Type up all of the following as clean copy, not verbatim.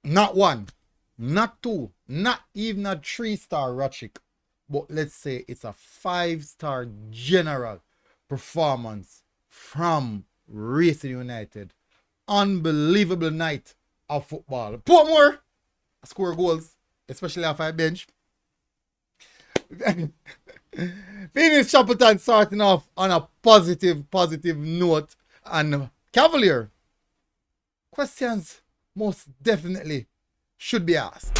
Not one, not two, not even a 3-star Ratchik, but let's say it's a 5-star general performance from Racing United. Unbelievable night of football. Portmore score goals, especially off our bench. Phoenix Chapleton starting off on a positive note, and Cavalier questions most definitely should be asked.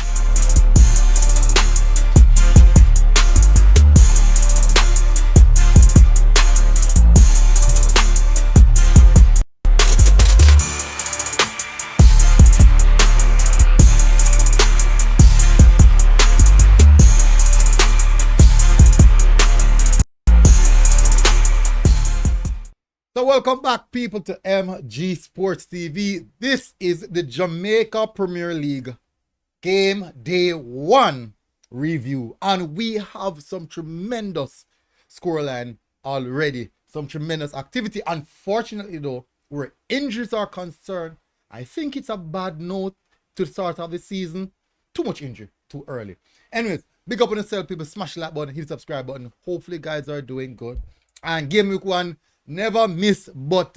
So welcome back, people, to MG Sports TV. This is the Jamaica Premier League game day 1 review, and we have some tremendous scoreline already, some tremendous activity. Unfortunately though, where injuries are concerned, I think it's a bad note to the start of the season. Too much injury too early. Anyways, big up on yourself, people. Smash the like button, hit the subscribe button. Hopefully guys are doing good, and game week 1 never miss but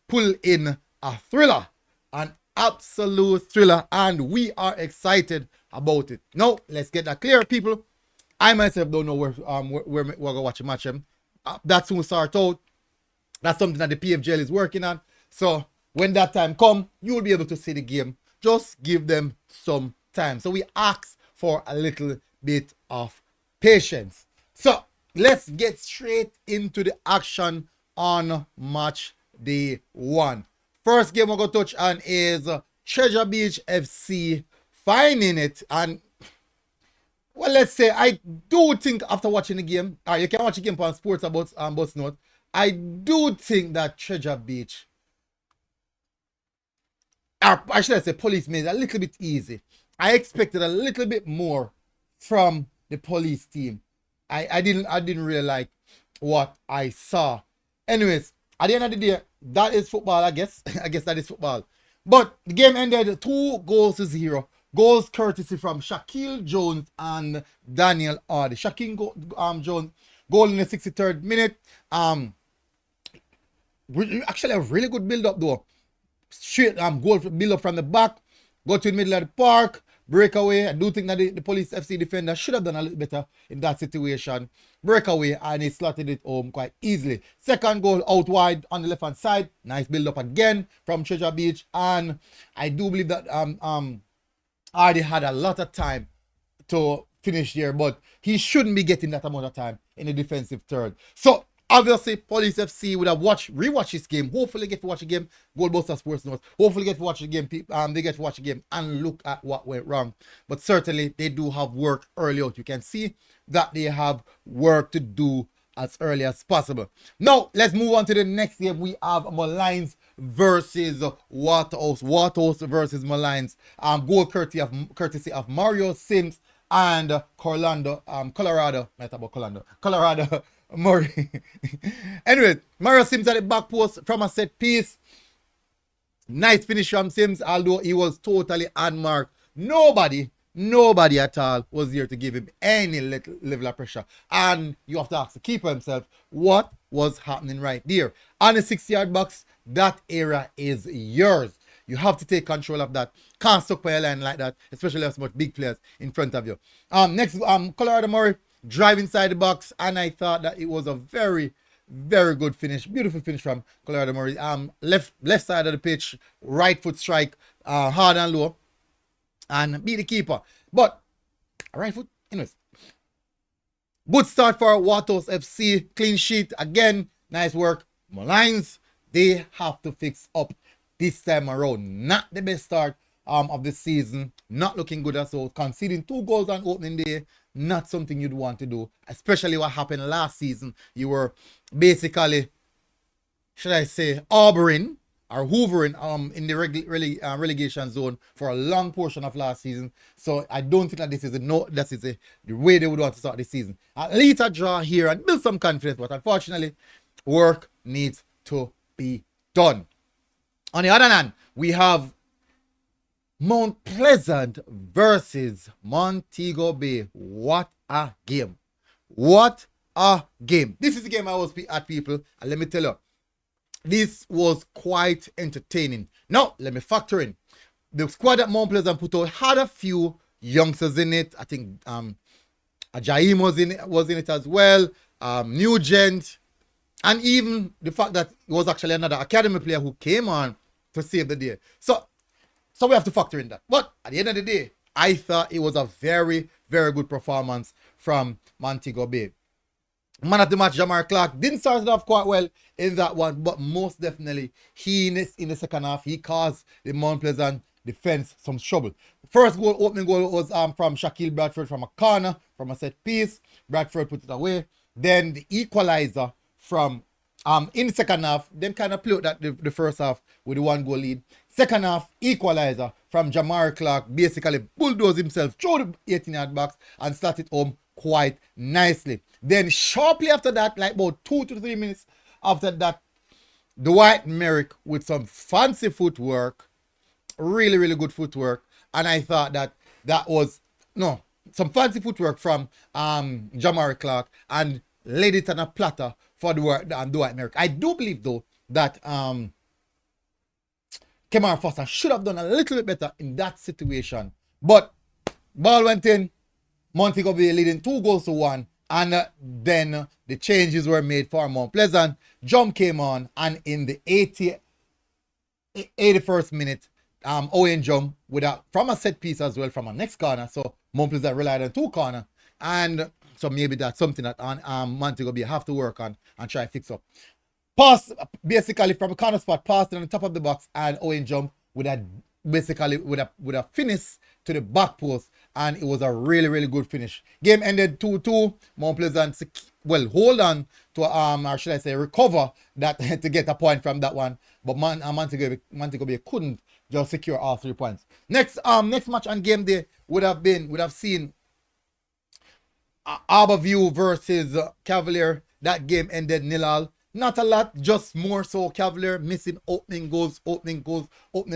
pull in a thriller, an absolute thriller, and we are excited about it. Now let's get that clear, people. I myself don't know where we're gonna watch a match. That soon start out. That's something that the PFGL is working on. So when that time come, you will be able to see the game. Just give them some time. So we ask for a little bit of patience. So let's get straight into the action on match day 1. First game we're going to touch on is Treasure Beach FC finding it. And well, let's say I do think after watching the game, you can watch the game on Sports about Bus Note. I do think that Treasure Beach, I should say Police, made it a little bit easy. I expected a little bit more from the Police team. I didn't really like what I saw. Anyways, at the end of the day, that is football, I guess. I guess that is football. But the game ended 2-0. Goals courtesy from Shaquille Jones and Daniel Hardy. Shaquille Jones goal in the 63rd minute. Actually a really good build-up though. Straight goal build-up from the back. Go to the middle of the park. Breakaway. I do think that the Police FC defender should have done a little better in that situation. Breakaway, and he slotted it home quite easily. Second goal out wide on the left hand side. Nice build up again from Treasure Beach, and I do believe that Hardy had a lot of time to finish here, but he shouldn't be getting that amount of time in the defensive third. So obviously, Police FC would have rewatched this game. Hopefully, get to watch the game. Goalbuster Sports Notes. Hopefully, get to watch the game. They get to watch the game and look at what went wrong. But certainly, they do have work early out. You can see that they have work to do as early as possible. Now, let's move on to the next game. We have Mullings versus Waterhouse. Waterhouse versus Mullings. Goal courtesy of Mario Sims and Colorado. Colorado Murray. Anyway, Mario Sims at the back post from a set piece. Nice finish from Sims, although he was totally unmarked. Nobody at all was here to give him any little level of pressure. And you have to ask the keeper himself, what was happening right there? On the 6-yard box, that area is yours. You have to take control of that. Can't stuck by a line like that, especially as much big players in front of you. Next, Colorado Murray drive inside the box, and I thought that it was a very good finish. Beautiful finish from Colorado Murray. Left side of the pitch, right foot strike, hard and low, and beat the keeper. But right foot, anyways. Good start for Waterhouse FC. Clean sheet again. Nice work. Mullings, they have to fix up this time around. Not the best start, of the season. Not looking good at all. Conceding 2 goals on opening day, not something you'd want to do. Especially what happened last season. You were basically, should I say, hoovering in the relegation zone for a long portion of last season. So I don't think that this is the way they would want to start this season. At least a draw here and build some confidence, but unfortunately, work needs to be done. On the other hand, we have Mount Pleasant versus Montego Bay. What a game. What a game. This is the game I was at, people, and let me tell you, this was quite entertaining. Now, let me factor in. The squad that Mount Pleasant put out had a few youngsters in it. I think Ajaim was in it as well. Nugent. And even the fact that it was actually another academy player who came on to save the day. So we have to factor in that. But at the end of the day, I thought it was a very, very good performance from Montego Bay. Man of the match, Jamar Clark, didn't start it off quite well in that one, but most definitely, in the second half, he caused the Mount Pleasant defense some trouble. First opening goal was from Shaquille Bradford from a corner, from a set piece. Bradford put it away. Then the equalizer from in the second half, them kind of played that the first half with the 1 goal lead. Second half, equalizer from Jamar Clark, basically bulldozed himself through the 18-yard box and started home quite nicely. Then shortly after that, like about 2 to 3 minutes after that, Dwight Merrick with some fancy footwork, really, really good footwork. And I thought that was, some fancy footwork from Jamar Clark and laid it on a platter for Dwight Merrick. I do believe, though, that Kemar Foster should have done a little bit better in that situation. But ball went in, Montego Bay leading 2 goals to 1. And then the changes were made for Mount Pleasant. Jump came on, and in the 81st minute, Owen Jump from a set piece as well from a next corner. So Mount Pleasant relied on 2 corners. And so maybe that's something that Montego Bay have to work on and try to fix up. Pass, basically from a corner spot, passed on the top of the box, and Owen Jump would have finished to the back post, and it was a really, really good finish. Game ended 2-2. Mount Pleasant, hold on to, or should I say, recover that to get a point from that one. But Montego Bay couldn't just secure all 3 points. Next match on game day would have seen Harborview versus Cavalier. That game ended 0-0. Not a lot, just more so Cavalier missing opening goals, opening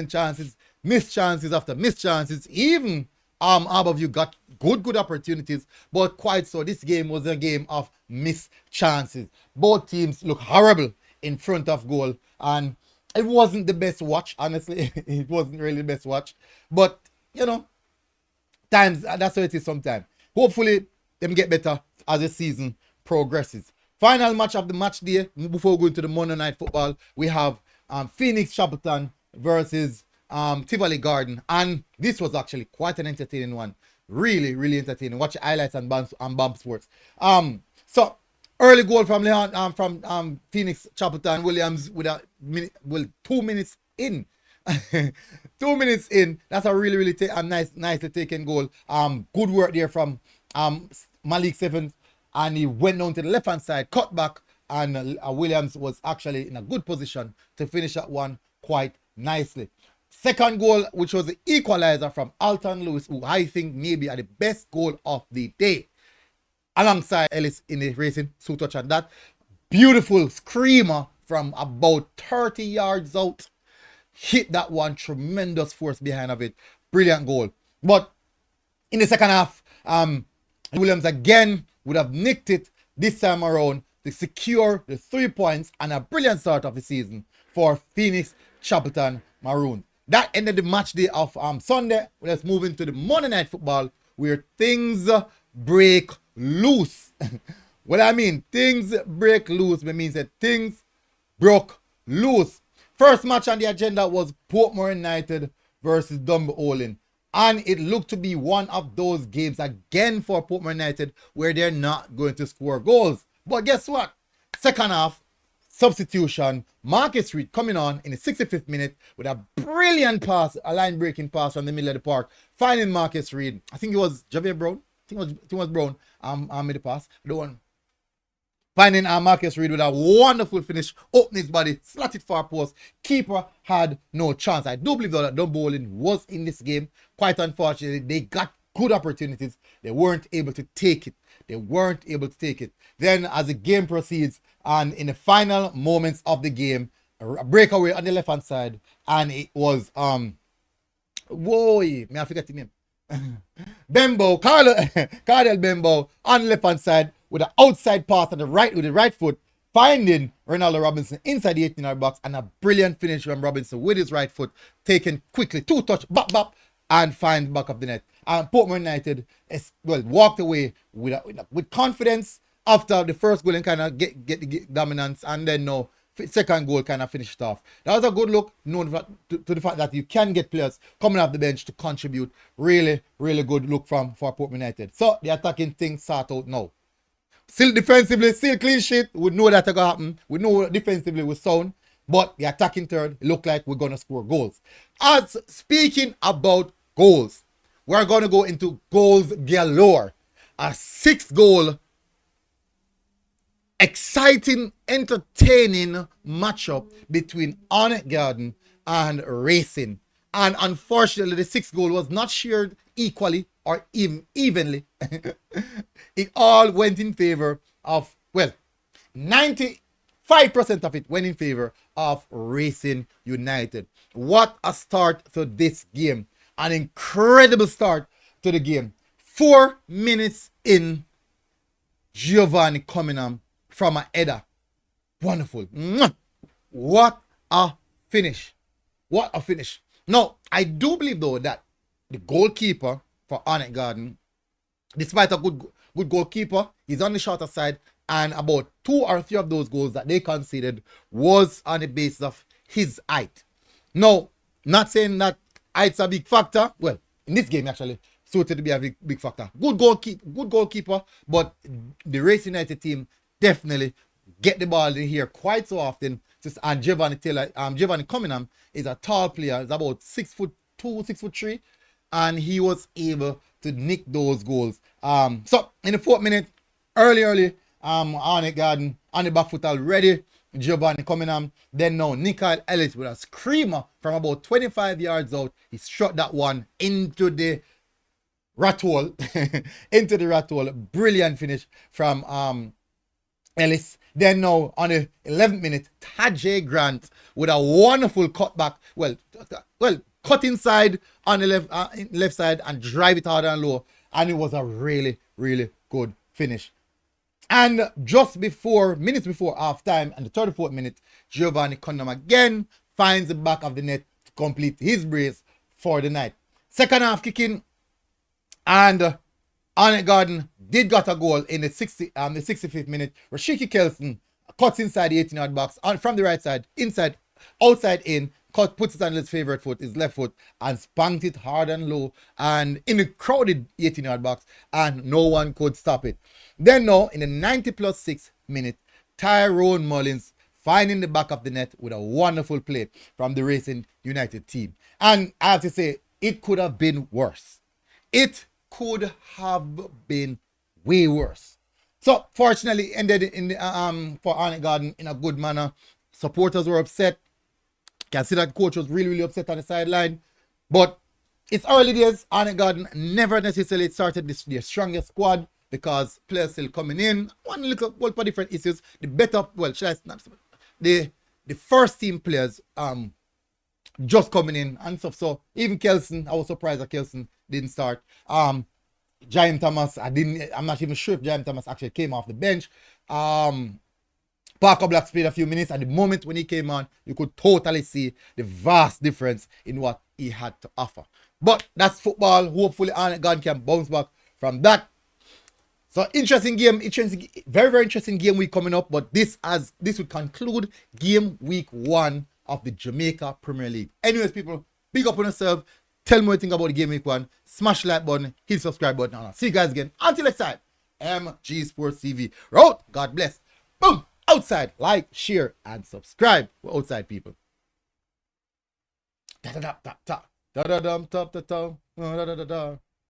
chances, missed chances after missed chances. Even Harborview got good opportunities, but quite so. This game was a game of missed chances. Both teams look horrible in front of goal, and it wasn't the best watch, honestly. It wasn't really the best watch. But, times, that's how it is sometimes. Hopefully, them get better as the season progresses. Final match of the match day, before going to the Monday Night Football, we have Phoenix Chapleton versus Tivoli Garden. And this was actually quite an entertaining one. Really, really entertaining. Watch the highlights on Bump Sports. So, early goal from Phoenix Chapleton. Williams with 2 minutes in. 2 minutes in. That's a really, really nicely taken goal. Good work there from Malik Sevens. And he went down to the left-hand side, cut back, and Williams was actually in a good position to finish that one quite nicely. Second goal, which was the equalizer from Alton Lewis, who I think maybe are the best goal of the day. Alongside Ellis in the racing, so touch on that. Beautiful screamer from about 30 yards out. Hit that one, tremendous force behind of it. Brilliant goal. But in the second half, Williams again would have nicked it this time around to secure the 3 points and a brilliant start of the season for Phoenix Chapleton Maroon. That ended the match day of Sunday. Let's move into the Monday Night Football, where things break loose. What I mean, things break loose, means that things broke loose. First match on the agenda was Portmore United versus Dunfermline. And it looked to be one of those games again for Portmore United where they're not going to score goals. But guess what? Second half, substitution, Marcus Reed coming on in the 65th minute with a brilliant pass, a line-breaking pass from the middle of the park, finding Marcus Reed. I think it was Javier Brown. I think it was Brown. Made the pass. The one finding Marcus Reed with a wonderful finish, opening his body, slotted far post. Keeper had no chance. I do believe that Dun Bowling was in this game. Quite unfortunately, they got good opportunities. They weren't able to take it. Then as the game proceeds, and in the final moments of the game, a breakaway on the left-hand side, and it was, may I forget the name? Bembo, Cardell Bembo on the left-hand side with an outside pass on the right with the right foot, finding Ronaldo Robinson inside the 18-yard box, and a brilliant finish from Robinson with his right foot, taken quickly, 2-touch, bop, and finds back of the net. And Portmore United walked away with confidence after the first goal and kind of get the dominance, and then second goal kind of finished off. That was a good look, to the fact that you can get players coming off the bench to contribute. Really, really good look for Portmore United. So the attacking thing start out now. Still defensively, still clean sheet. We know that's going to happen. We know defensively we're sound. But the attacking third, it look like we're going to score goals. As speaking about goals, we're going to go into goals galore. A 6-goal, exciting, entertaining matchup between Arnett Garden and Racing. And unfortunately, the 6th goal was not shared equally or evenly. It all went in favor of, 95% of it went in favor of Racing United. What a start to this game. An incredible start to the game. 4 minutes in, Giovanni Comingham from a header. Wonderful. What a finish. What a finish. Now, I do believe though that the goalkeeper for Arnett Garden, despite a good goalkeeper, he's on the shorter side, and about 2 or 3 of those goals that they conceded was on the basis of his height. Now, not saying that height's a big factor. Well, in this game actually, suited to be a big factor. Good goalkeeper, but the Racing United team definitely get the ball in here quite so often. And Giovanni Comingham is a tall player. He's about 6'2", 6'3", and he was able to nick those goals. So in the 4th minute, early, Arnett Garden on the back foot already. Giovanni Comingham. Then now Nikhil Ellis with a screamer from about 25 yards out. He struck that one into the rat hole. Brilliant finish from Ellis. Then now on the 11th minute, Tajay Grant with a wonderful cutback. Well, cut inside on the left side and drive it hard and low. And it was a really, really good finish. And just minutes before half time, and the 34th minute, Giovanni Comingham again finds the back of the net to complete his brace for the night. Second half kicking, and Arnett Garden did got a goal in the 65th minute. Rashiki Kelson cuts inside the 18-yard box from the right side, outside in, puts it on his favorite foot, his left foot, and spanked it hard and low and in a crowded 18-yard box, and no one could stop it. Then now, in the 90+6 minute, Tyrone Mullings finding the back of the net with a wonderful play from the Racing United team. And I have to say, it could have been worse. It could have been way worse. So, fortunately, ended in for Arnett Garden in a good manner. Supporters were upset. Can see that the coach was really, really upset on the sideline. But it's early days. Arnett Garden never necessarily started their strongest squad because players still coming in. One little for different issues. The first team players just coming in and stuff. So even Kelson, I was surprised that Kelson didn't start. Jaime Thomas, I'm not even sure if Jaime Thomas actually came off the bench. Parker Black played a few minutes, and the moment when he came on, you could totally see the vast difference in what he had to offer. But that's football. Hopefully Arnett Garden can bounce back from that. So interesting game, very, very interesting game week coming up. But this would conclude game week 1 of the Jamaica Premier League. Anyways, people, big up on yourself. Tell me what you think about the game week 1. Smash the like button, hit the subscribe button, and I'll see you guys again. Until next time, MG Sports TV. Road. God bless. Boom. outside. Like, share, and subscribe. We're outside, people. Da da da da da da da da da da da da da da da.